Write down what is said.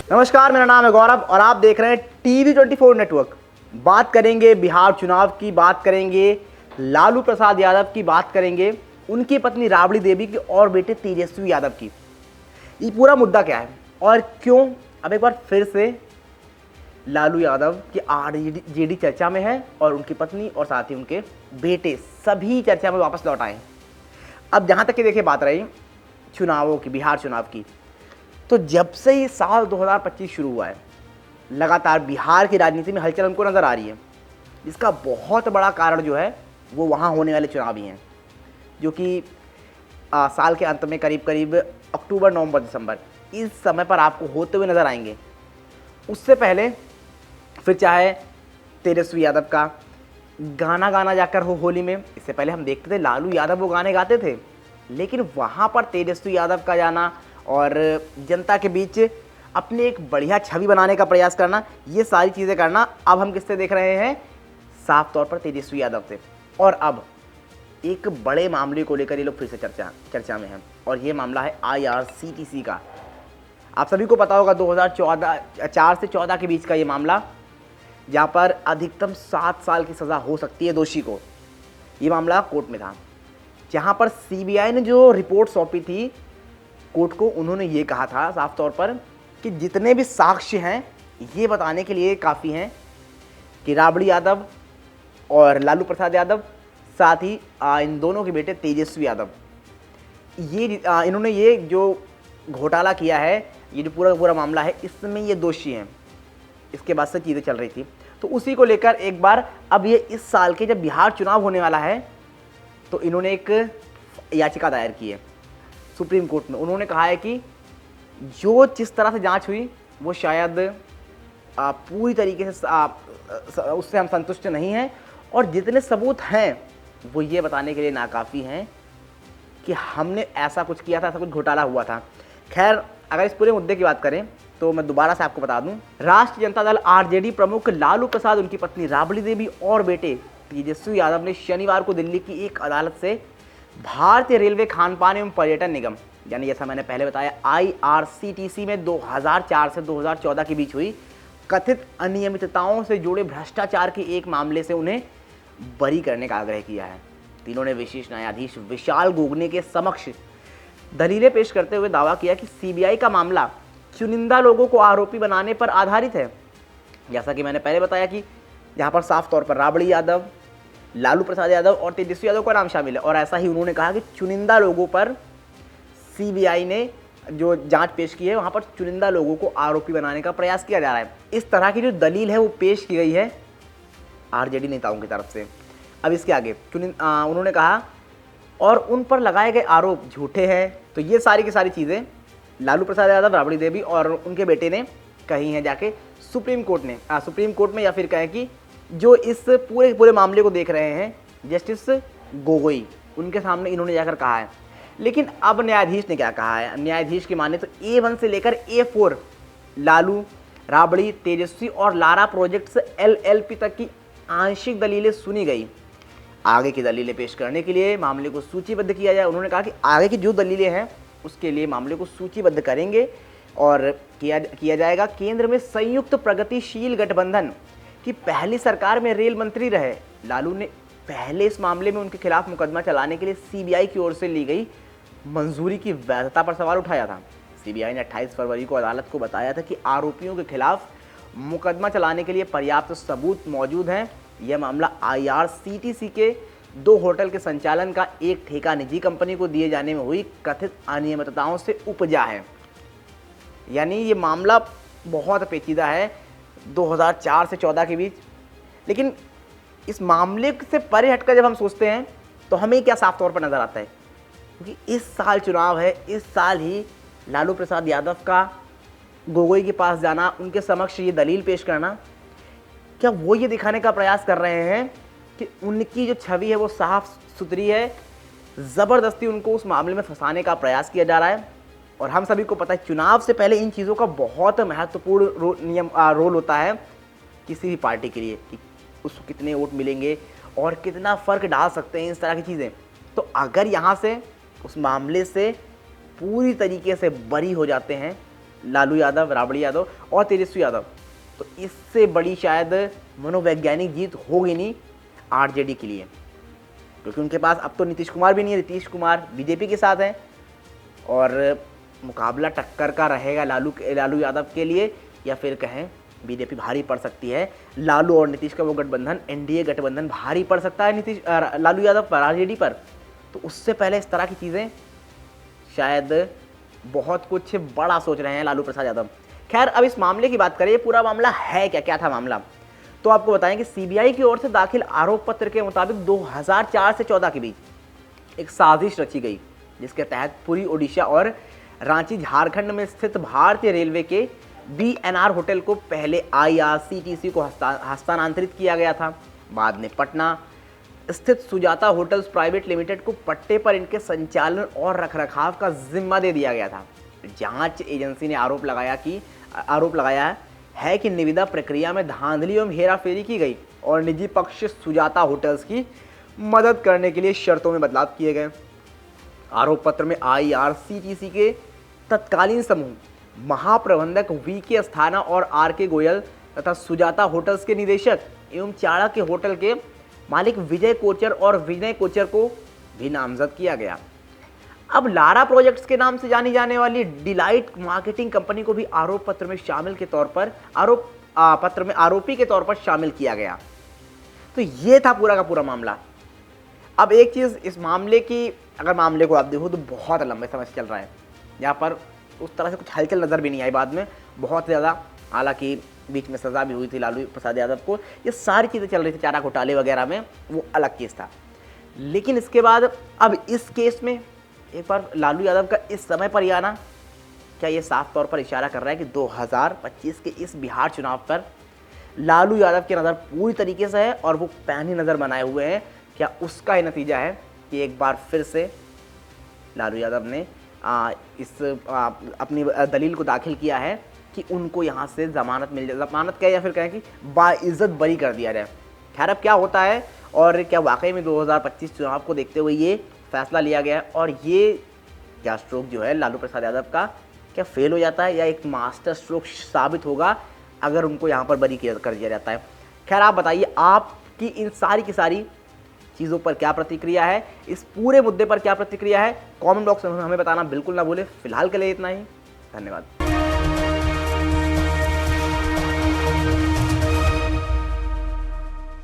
नमस्कार, मेरा नाम है गौरव और आप देख रहे हैं TV24 नेटवर्क। बात करेंगे बिहार चुनाव की, बात करेंगे लालू प्रसाद यादव की, बात करेंगे उनकी पत्नी राबड़ी देवी की और बेटे तेजस्वी यादव की। ये पूरा मुद्दा क्या है और क्यों अब एक बार फिर से लालू यादव की आरजेडी चर्चा में है और उनकी पत्नी और साथ ही उनके बेटे सभी चर्चा में वापस लौट आए हैं। अब जहाँ तक कि देखिए बात रही चुनावों की, बिहार चुनाव की, तो जब से ही साल 2025 शुरू हुआ है लगातार बिहार की राजनीति में हलचल हमको नज़र आ रही है। इसका बहुत बड़ा कारण जो है वो वहाँ होने वाले चुनाव ही हैं, जो कि साल के अंत में करीब करीब अक्टूबर, नवंबर, दिसंबर इस समय पर आपको होते हुए नज़र आएंगे। उससे पहले फिर चाहे तेजस्वी यादव का गाना जाकर हो होली में, इससे पहले हम देखते थे लालू यादव वो गाने गाते थे, लेकिन वहाँ पर तेजस्वी यादव का जाना और जनता के बीच अपने एक बढ़िया छवि बनाने का प्रयास करना, ये सारी चीज़ें करना अब हम किससे देख रहे हैं? साफ तौर पर तेजस्वी यादव से। और अब एक बड़े मामले को लेकर ये लोग फिर से चर्चा में हैं और ये मामला है IRCTC का। आप सभी को पता होगा 2014 से 14 के बीच का ये मामला, जहाँ पर अधिकतम 7 साल की सज़ा हो सकती है दोषी को। ये मामला कोर्ट में था, जहाँ पर CBI ने जो रिपोर्ट सौंपी थी कोर्ट को, उन्होंने ये कहा था साफ तौर पर कि जितने भी साक्ष्य हैं ये बताने के लिए काफ़ी हैं कि राबड़ी यादव और लालू प्रसाद यादव, साथ ही इन दोनों के बेटे तेजस्वी यादव, ये इन्होंने ये जो घोटाला किया है, ये जो पूरा मामला है, इसमें ये दोषी हैं। इसके बाद से चीज़ें चल रही थी, तो उसी को लेकर एक बार अब ये इस साल के जब बिहार चुनाव होने वाला है तो इन्होंने एक याचिका दायर की है सुप्रीम कोर्ट में। उन्होंने कहा है कि जो जिस तरह से जांच हुई वो शायद पूरी तरीके से उससे हम संतुष्ट नहीं हैं और जितने सबूत हैं वो ये बताने के लिए नाकाफ़ी हैं कि हमने ऐसा कुछ किया था, ऐसा कुछ घोटाला हुआ था। खैर, अगर इस पूरे मुद्दे की बात करें तो मैं दोबारा से आपको बता दूं, राष्ट्रीय जनता दल RJD प्रमुख लालू प्रसाद, उनकी पत्नी राबड़ी देवी और बेटे तेजस्वी यादव ने शनिवार को दिल्ली की एक अदालत से भारतीय रेलवे खानपान एवं पर्यटन निगम, यानी जैसा मैंने पहले बताया IRCTC में 2004 से 2014 के बीच हुई कथित अनियमितताओं से जुड़े भ्रष्टाचार के एक मामले से उन्हें बरी करने का आग्रह किया है। तीनों ने विशेष न्यायाधीश विशाल गोगने के समक्ष दलीलें पेश करते हुए दावा किया कि CBI का मामला चुनिंदा लोगों को आरोपी बनाने पर आधारित है। जैसा कि मैंने पहले बताया कि यहाँ पर साफ तौर पर राबड़ी यादव, लालू प्रसाद यादव और तेजस्वी यादव का नाम शामिल है, और ऐसा ही उन्होंने कहा कि चुनिंदा लोगों पर CBI ने जो जांच पेश की है वहाँ पर चुनिंदा लोगों को आरोपी बनाने का प्रयास किया जा रहा है। इस तरह की जो दलील है वो पेश की गई है RJD नेताओं की तरफ से। अब इसके आगे उन्होंने कहा और उन पर लगाए गए आरोप झूठे हैं। तो ये सारी की सारी चीज़ें लालू प्रसाद यादव, राबड़ी देवी और उनके बेटे ने कही हैं जाके सुप्रीम कोर्ट में, या फिर कहें कि जो इस पूरे मामले को देख रहे हैं जस्टिस गोगोई, उनके सामने इन्होंने जाकर कहा है। लेकिन अब न्यायाधीश ने क्या कहा है? न्यायाधीश की माने तो A1 से लेकर A4 लालू, राबड़ी, तेजस्वी और लारा प्रोजेक्ट्स LLP तक की आंशिक दलीलें सुनी गई। आगे की दलीलें पेश करने के लिए मामले को सूचीबद्ध किया जाए। उन्होंने कहा कि आगे की जो दलीलें हैं उसके लिए मामले को सूचीबद्ध करेंगे और किया जाएगा। केंद्र में संयुक्त प्रगतिशील गठबंधन की पहली सरकार में रेल मंत्री रहे लालू ने पहले इस मामले में उनके खिलाफ मुकदमा चलाने के लिए CBI की ओर से ली गई मंजूरी की वैधता पर सवाल उठाया था। CBI ने 28 फरवरी को अदालत को बताया था कि आरोपियों के खिलाफ मुकदमा चलाने के लिए पर्याप्त सबूत मौजूद हैं। यह मामला IRCTC के 2 होटल के संचालन का एक ठेका निजी कंपनी को दिए जाने में हुई कथित अनियमितताओं से उपजा है। यानी ये मामला बहुत पेचीदा है 2004 से 14 के बीच। लेकिन इस मामले से परे हटकर जब हम सोचते हैं तो हमें क्या साफ तौर पर नज़र आता है, क्योंकि इस साल चुनाव है, इस साल ही लालू प्रसाद यादव का गोगोई के पास जाना, उनके समक्ष ये दलील पेश करना, क्या वो ये दिखाने का प्रयास कर रहे हैं कि उनकी जो छवि है वो साफ सुथरी है? ज़बरदस्ती उनको उस मामले में फंसाने का प्रयास किया जा रहा है। और हम सभी को पता है चुनाव से पहले इन चीज़ों का बहुत महत्वपूर्ण रोल होता है किसी भी पार्टी के लिए, कि उसको कितने वोट मिलेंगे और कितना फ़र्क डाल सकते हैं इस तरह की चीज़ें। तो अगर यहाँ से उस मामले से पूरी तरीके से बरी हो जाते हैं लालू यादव, राबड़ी यादव और तेजस्वी यादव, तो इससे बड़ी शायद मनोवैज्ञानिक जीत होगी नहीं आरजेडी के लिए, क्योंकि उनके पास अब तो नीतीश कुमार भी नहीं है, नीतीश कुमार बीजेपी के साथ हैं और मुकाबला टक्कर का रहेगा लालू यादव के लिए, या फिर कहें बीजेपी भारी पड़ सकती है। लालू और नीतीश का वो गठबंधन, एनडीए गठबंधन भारी पड़ सकता है लालू यादव पर, आरजेडी पर। तो उससे पहले इस तरह की चीज़ें शायद बहुत कुछ बड़ा सोच रहे हैं लालू प्रसाद यादव। खैर, अब इस मामले की बात करें, पूरा मामला है क्या, क्या था मामला, तो आपको बताएं कि सीबीआई की ओर से दाखिल आरोप पत्र के मुताबिक 2004 से 14 के बीच एक साजिश रची गई, जिसके तहत पुरी ओडिशा और रांची झारखंड में स्थित भारतीय रेलवे के बीएनआर होटल को पहले आईआरसीटीसी को हस्तांतरित किया गया था। बाद में पटना स्थित सुजाता होटल्स प्राइवेट लिमिटेड को पट्टे पर इनके संचालन और रखरखाव का जिम्मा दे दिया गया था। जांच एजेंसी ने आरोप लगाया है कि निविदा प्रक्रिया में धांधली एवं हेराफेरी की गई और निजी पक्ष सुजाता होटल्स की मदद करने के लिए शर्तों में बदलाव किए गए। आरोप पत्र में आईआरसीटीसी के तत्कालीन समूह महाप्रबंधक वीके अस्थाना और आरके गोयल तथा सुजाता होटल्स के निदेशक एवं चाणक्य होटल के मालिक विजय कोचर और विनय कोचर को भी नामजद किया गया। अब लारा प्रोजेक्ट्स के नाम से जानी जाने वाली डिलाइट मार्केटिंग कंपनी को भी आरोप पत्र में आरोपी के तौर पर शामिल किया गया। तो ये था पूरा का पूरा मामला। अब एक चीज़ इस मामले की, अगर मामले को आप देखो तो बहुत लंबे समय से चल रहा है, यहाँ पर उस तरह से कुछ हलचल नज़र भी नहीं आई बाद में बहुत ज़्यादा। हालांकि बीच में सज़ा भी हुई थी लालू प्रसाद यादव को, ये सारी चीज़ें चल रही थी चारा घोटाले वगैरह में, वो अलग केस था। लेकिन इसके बाद अब इस केस में एक बार लालू यादव का इस समय पर आना, क्या ये साफ तौर पर इशारा कर रहा है कि 2025 के इस बिहार चुनाव पर लालू यादव की नज़र पूरी तरीके से है और वो पैनी नज़र बनाए हुए हैं? क्या उसका ही नतीजा है कि एक बार फिर से लालू यादव ने अपनी दलील को दाखिल किया है कि उनको यहाँ से ज़मानत मिल जाए, ज़मानत कहें या फिर कहें कि बाइज़्ज़त बरी कर दिया जाए। खैर, अब क्या होता है और क्या वाकई में 2025 चुनाव को देखते हुए ये फैसला लिया गया है और ये क्या स्ट्रोक जो है लालू प्रसाद यादव का क्या फेल हो जाता है या एक मास्टर स्ट्रोक साबित होगा अगर उनको यहाँ पर बरी कर दिया जाता है? खैर, आप बताइए आपकी इन सारी की सारी चीज़ों पर क्या प्रतिक्रिया है, इस पूरे मुद्दे पर क्या प्रतिक्रिया है, कमेंट बॉक्स में हमें बताना बिल्कुल ना भूलें। फिलहाल के लिए इतना ही, धन्यवाद।